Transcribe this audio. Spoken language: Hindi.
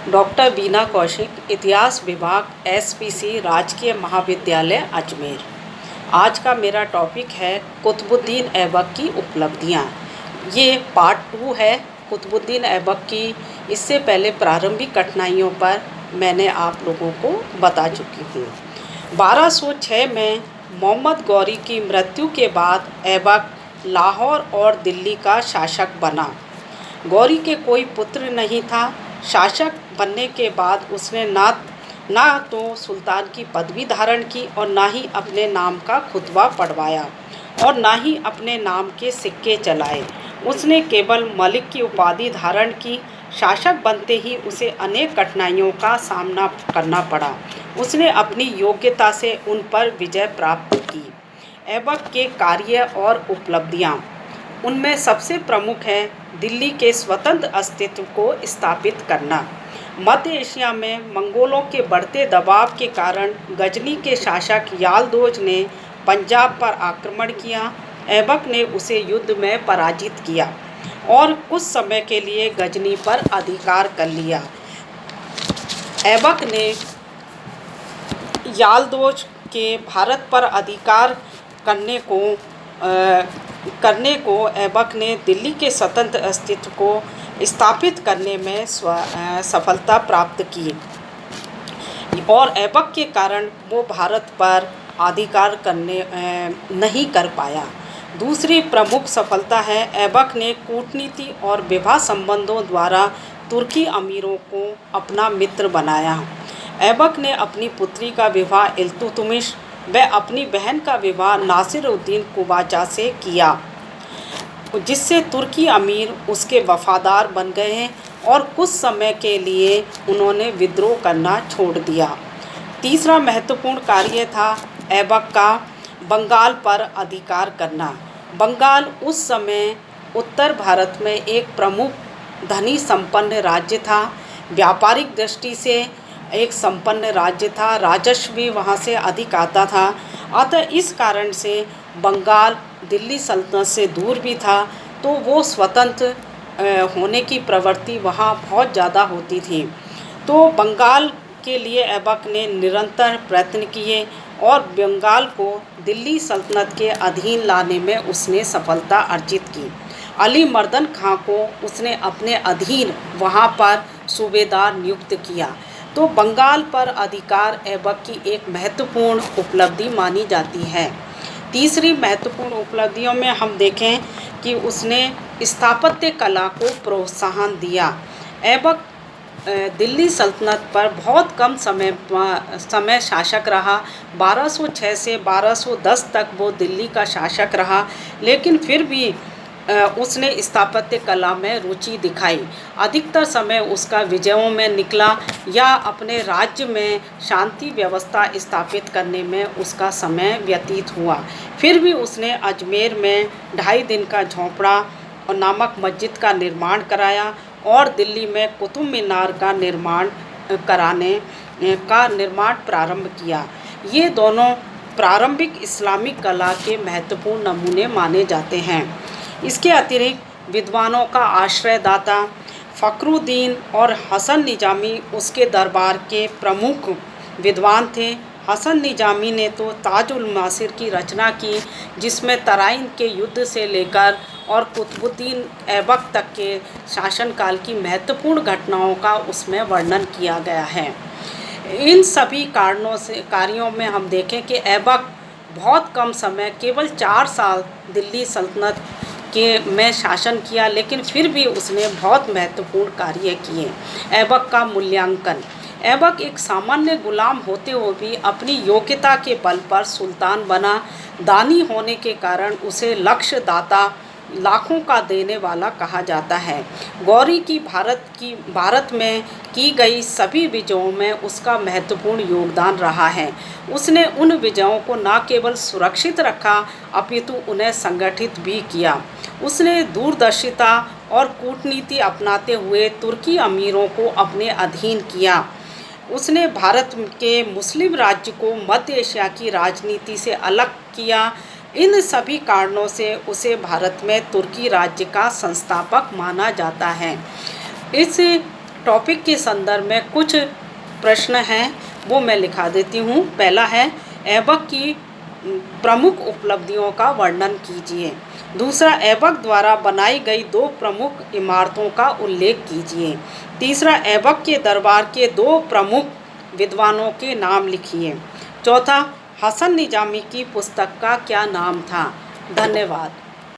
डॉक्टर बीना कौशिक, इतिहास विभाग, एसपीसी राजकीय महाविद्यालय अजमेर। आज का मेरा टॉपिक है कुतुबुद्दीन ऐबक की उपलब्धियाँ। ये पार्ट 2 है कुतुबुद्दीन ऐबक की। इससे पहले प्रारंभिक कठिनाइयों पर मैंने आप लोगों को बता चुकी हूँ। 1206 में मोहम्मद गौरी की मृत्यु के बाद ऐबक लाहौर और दिल्ली का शासक बना। गौरी के कोई पुत्र नहीं था। शासक बनने के बाद उसने ना तो सुल्तान की पदवी धारण की और ना ही अपने नाम का खुतबा पढ़वाया और ना ही अपने नाम के सिक्के चलाए। उसने केवल मलिक की उपाधि धारण की। शासक बनते ही उसे अनेक कठिनाइयों का सामना करना पड़ा। उसने अपनी योग्यता से उन पर विजय प्राप्त की। ऐबक के कार्य और उपलब्धियाँ, उनमें सबसे प्रमुख है दिल्ली के स्वतंत्र अस्तित्व को स्थापित करना। मध्य एशिया में मंगोलों के बढ़ते दबाव के कारण गजनी के शासक यालदोज ने पंजाब पर आक्रमण किया। ऐबक ने उसे युद्ध में पराजित किया और कुछ समय के लिए गजनी पर अधिकार कर लिया। ऐबक ने यालदोज के भारत पर अधिकार करने को ऐबक ने दिल्ली के स्वतंत्र अस्तित्व को स्थापित करने में सफलता प्राप्त की और ऐबक के कारण वो भारत पर अधिकार करने नहीं कर पाया। दूसरी प्रमुख सफलता है ऐबक ने कूटनीति और विवाह संबंधों द्वारा तुर्की अमीरों को अपना मित्र बनाया। ऐबक ने अपनी पुत्री का विवाह इल्तुतमिश व अपनी बहन का विवाह नासिरुद्दीन कुबाचा से किया, जिससे तुर्की अमीर उसके वफादार बन गए हैं और कुछ समय के लिए उन्होंने विद्रोह करना छोड़ दिया। तीसरा महत्वपूर्ण कार्य था ऐबक का बंगाल पर अधिकार करना। बंगाल उस समय उत्तर भारत में एक प्रमुख धनी संपन्न राज्य था। व्यापारिक दृष्टि से एक संपन्न राज्य था। राजस्व भी वहाँ से अधिक आता था। अतः इस कारण से बंगाल दिल्ली सल्तनत से दूर भी था, तो वो स्वतंत्र होने की प्रवृत्ति वहाँ बहुत ज़्यादा होती थी। तो बंगाल के लिए ऐबक ने निरंतर प्रयत्न किए और बंगाल को दिल्ली सल्तनत के अधीन लाने में उसने सफलता अर्जित की। अली मर्दन खां को उसने अपने अधीन वहाँ पर सूबेदार नियुक्त किया। तो बंगाल पर अधिकार ऐबक की एक महत्वपूर्ण उपलब्धि मानी जाती है। तीसरी महत्वपूर्ण उपलब्धियों में हम देखें कि उसने स्थापत्य कला को प्रोत्साहन दिया। ऐबक दिल्ली सल्तनत पर बहुत कम समय शासक रहा। 1206 से 1210 तक वो दिल्ली का शासक रहा, लेकिन फिर भी उसने स्थापत्य कला में रुचि दिखाई। अधिकतर समय उसका विजयों में निकला या अपने राज्य में शांति व्यवस्था स्थापित करने में उसका समय व्यतीत हुआ। फिर भी उसने अजमेर में 2.5 दिन का झोंपड़ा और नामक मस्जिद का निर्माण कराया और दिल्ली में कुतुब मीनार का निर्माण प्रारंभ किया। ये दोनों प्रारंभिक इस्लामिक कला के महत्वपूर्ण नमूने माने जाते हैं। इसके अतिरिक्त विद्वानों का आश्रयदाता फ़खरुद्दीन और हसन निजामी उसके दरबार के प्रमुख विद्वान थे। हसन निजामी ने तो ताजुल मासिर की रचना की, जिसमें तराइन के युद्ध से लेकर और कुतुबुद्दीन ऐबक तक के शासनकाल की महत्वपूर्ण घटनाओं का उसमें वर्णन किया गया है। इन सभी कार्यों में हम देखें कि ऐबक बहुत कम समय, केवल 4 साल दिल्ली सल्तनत में शासन किया, लेकिन फिर भी उसने बहुत महत्वपूर्ण कार्य किए। ऐबक का मूल्यांकन। ऐबक एक सामान्य गुलाम होते हुए भी अपनी योग्यता के बल पर सुल्तान बना। दानी होने के कारण उसे लक्ष्य दाता, लाखों का देने वाला कहा जाता है। गौरी की भारत में की गई सभी विजयों में उसका महत्वपूर्ण योगदान रहा है। उसने उन विजयों को न केवल सुरक्षित रखा अपितु उन्हें संगठित भी किया। उसने दूरदर्शिता और कूटनीति अपनाते हुए तुर्की अमीरों को अपने अधीन किया। उसने भारत के मुस्लिम राज्य को मध्य एशिया की राजनीति से अलग किया। इन सभी कारणों से उसे भारत में तुर्की राज्य का संस्थापक माना जाता है। इस टॉपिक के संदर्भ में कुछ प्रश्न हैं, वो मैं लिखा देती हूँ। पहला है, ऐबक की प्रमुख उपलब्धियों का वर्णन कीजिए। दूसरा, ऐबक द्वारा बनाई गई 2 प्रमुख इमारतों का उल्लेख कीजिए। तीसरा, ऐबक के दरबार के 2 प्रमुख विद्वानों के नाम लिखिए। चौथा, हसन निजामी की पुस्तक का क्या नाम था? धन्यवाद।